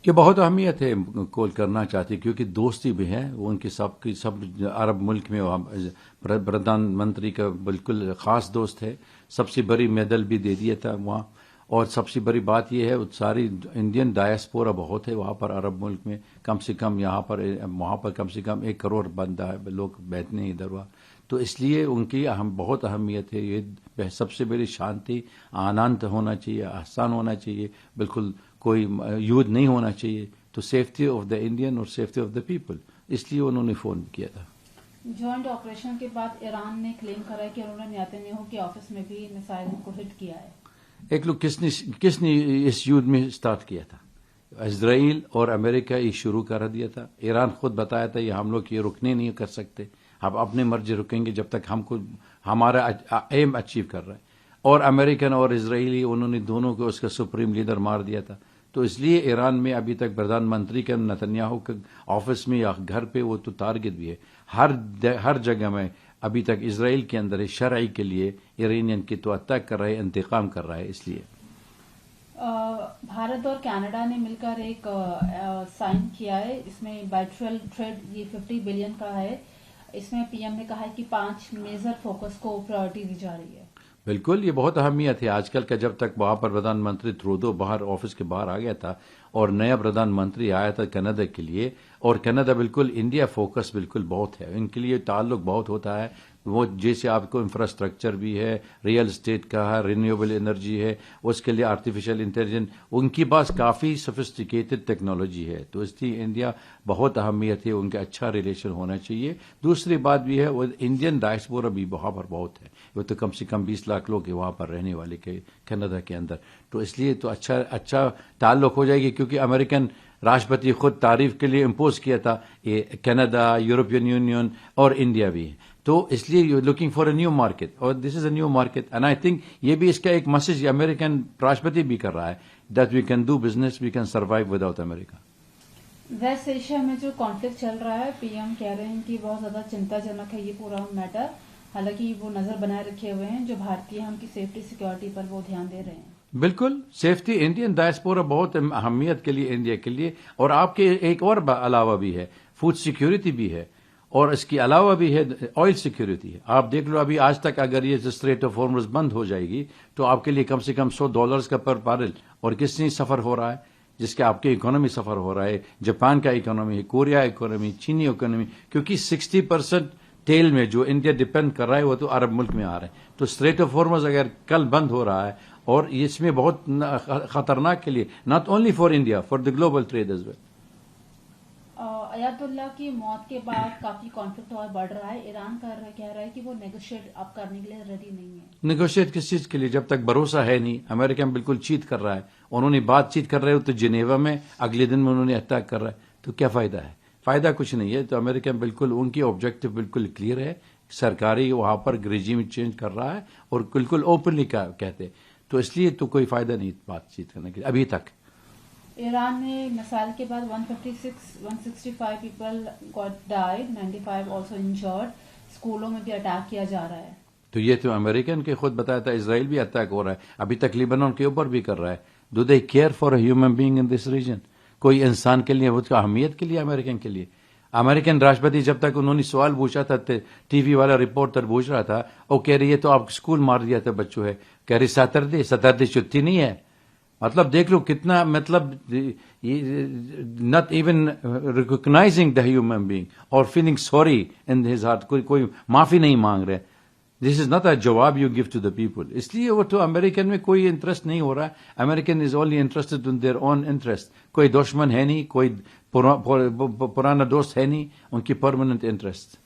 یہ بہت اہمیت ہے کال کرنا چاہتی کیونکہ دوستی بھی ہے وہ ان کی سب عرب ملک میں پردھان منتری کا بالکل خاص دوست ہے. سب سے بڑی میڈل بھی دے دیا تھا وہاں. اور سب سے بڑی بات یہ ہے ساری انڈین ڈائسپورا بہت ہے وہاں پر عرب ملک میں. کم سے کم وہاں پر کم سے کم 1 کروڑ بندہ ہے لوگ بیٹھنے ہیں ادھر وہاں. تو اس لیے ان کی بہت اہمیت ہے. یہ سب سے بڑی شانتی آنند ہونا چاہیے, آسان ہونا چاہیے, بالکل کوئی یوتھ نہیں ہونا چاہیے. تو سیفٹی آف دا انڈین اور سیفٹی آف دا پیپل, اس لیے انہوں نے فون کیا تھا. جوائنٹ آپریشن کے بعد ایران نے کلیم کرا ہے کہ انہوں نے نیتنیاہو کے آفس میں بھی میسائل کو ہٹ کیا ہے. ایک لوگ کس نے اس یوتھ میں اسٹارٹ کیا تھا؟ اسرائیل اور امریکہ یہ شروع کر دیا تھا. ایران خود بتایا تھا یہ ہم لوگ یہ رکنے نہیں کر سکتے, ہم اپنے مرضی رکیں گے جب تک ہم کو ہمارا ایم اچیو کر رہے ہیں. اور امریکن اور اسرائیلی انہوں نے دونوں کو اس کا سپریم لیڈر مار دیا تھا. تو اس لیے ایران میں ابھی تک پردھان منتری کے نیتنیاہو کے آفس میں یا گھر پہ وہ تو ٹارگٹ بھی ہے. ہر جگہ میں ابھی تک اسرائیل کے اندر شرعی کے لیے ایرانین کی تو اٹیک کر رہے ہیں, انتقام کر رہا ہے. اس لیے بھارت اور کینیڈا نے مل کر ایک سائن کیا ہے, اس میں بائٹرل ٹریڈ یہ 50 بلین کا ہے. اس میں پی ایم نے کہا ہے کہ 5 میجر فوکس کو پرائرٹی دی جا رہی ہے. بالکل یہ بہت اہمیت ہے آج کل کا. جب تک وہاں پر پردھان منتری تھرودو باہر آفس کے باہر آ گیا تھا اور نیا پردھان منتری آیا تھا کینیڈا کے لیے, اور کینیڈا بالکل انڈیا فوکس بالکل بہت ہے, ان کے لیے تعلق بہت ہوتا ہے. وہ جیسے آپ کو انفراسٹرکچر بھی ہے, ریئل اسٹیٹ کا ہے, رینیویبل انرجی ہے, اس کے لیے آرٹیفیشل انٹیلیجنس, ان کے پاس کافی سفسٹیکیٹڈ ٹیکنالوجی ہے. تو اس لیے انڈیا بہت اہمیت ہے, ان کا اچھا ریلیشن ہونا چاہیے. دوسری بات بھی ہے وہ انڈین ڈائسپورا بھی وہاں پر بہت ہے. وہ تو کم سے کم 20 لاکھ لوگ وہاں پر رہنے والے کینیڈا کے اندر. تو اس لیے تو اچھا تعلق ہو جائے گی کیونکہ امریکن راشٹرپتی خود تعریف کے لیے امپوز کیا تھا یہ کینیڈا, یورپین یونین اور انڈیا بھی. تو اس لیے you looking for a new market, اور this is a new market. And I think یہ بھی اس کا ایک میسج امریکن راشٹرپتی بھی کر رہا ہے that we can do business, we can survive without America. West Asia میں جو کانفلکٹ چل رہا ہے, پی ایم کہہ رہے ہیں کہ بہت زیادہ چنتا جنک ہے یہ پورا میٹر. حالانکہ وہ نظر بنائے رکھے ہوئے ہیں جو بھارتی ہم کی سیفٹی سیکورٹی پر وہ دھیان دے رہے ہیں. بالکل سیفٹی انڈین ڈائسپورا بہت اہمیت کے لیے انڈیا کے لیے. اور آپ کے ایک اور علاوہ بھی ہے, فوڈ سیکیورٹی بھی ہے, اور اس کے علاوہ بھی ہے آئل سیکیورٹی ہے. آپ دیکھ لو ابھی آج تک اگر یہ اسٹریٹ آف ہارمز بند ہو جائے گی تو آپ کے لیے کم سے کم $100 کا پر بیرل, اور کس نے سفر ہو رہا ہے جس کے آپ کی اکانومی سفر ہو رہا ہے. جاپان کا اکانومی ہے, کوریا اکانومی, چینی اکانومی, کیونکہ 60% تیل میں جو انڈیا ڈپینڈ کر رہا ہے وہ تو عرب ملک میں آ رہے ہیں. تو اسٹریٹ آف ہارمز اگر کل بند ہو رہا ہے, اور اس میں بہت خطرناک کے لیے, not only for India, for the global trade as well. آیت اللہ کی موت کے بعد کافی کانفلکٹ اور بڑھ رہا ہے. ایران کہہ رہا ہے کہ وہ نیگوشیٹ اب کرنے کے لیے ریڈی نہیں ہے. نیگوشیٹ کس چیز کے لیے جب تک بھروسہ ہے نہیں؟ امریکہ بالکل چیٹ کر رہا ہے. انہوں نے بات چیت کر رہے ہو تو جنیوا میں اگلے دن میں انہوں نے اٹیک کر رہا ہے. تو کیا فائدہ ہے؟ فائدہ کچھ نہیں ہے. تو امریکہ بالکل ان کی آبجیکٹو بالکل کلیئر ہے. سرکاری وہاں پر رجیم چینج کر رہا ہے اور بالکل اوپنلی کہتے. تو اس لیے تو کوئی فائدہ نہیں بات چیت کرنے کے ابھی تک. ایران نے مثال کے بعد 165 people got died, 95 also injured. اسکولوں میں بھی اٹیک کیا جا رہا ہے. تو یہ تو امریکن کے خود بتایا تھا. اسرائیل بھی اٹیک ہو رہا ہے, ابھی تک لیبنان کے اوپر بھی کر رہا ہے. Do they care for a human being in this region? کوئی انسان کے لیے, وہ اہمیت کے لیے امریکن کے لیے. امریکن راشٹرپتی جب تک انہوں نے سوال پوچھا تھا, ٹی وی والا رپورٹر پوچھ رہا تھا, وہ کہہ رہی ہے تو آپ اسکول مار دیا تھا بچوں ہے. کہہ رہی سیٹرڈے چھٹی نہیں ہے. مطلب دیکھ لو کتنا, مطلب not even recognising the human being اور feeling sorry in his heart. کوئی معافی نہیں مانگ رہے. دس از ناٹ اے جواب you give to the people. اس لیے وہ تو امریکن میں کوئی انٹرسٹ نہیں ہو رہا ہے. American is only interested in their own interest. کوئی دشمن ہے نہیں, کوئی پرانا دوست ہے نہیں, ان کی پرماننٹ انٹرسٹ.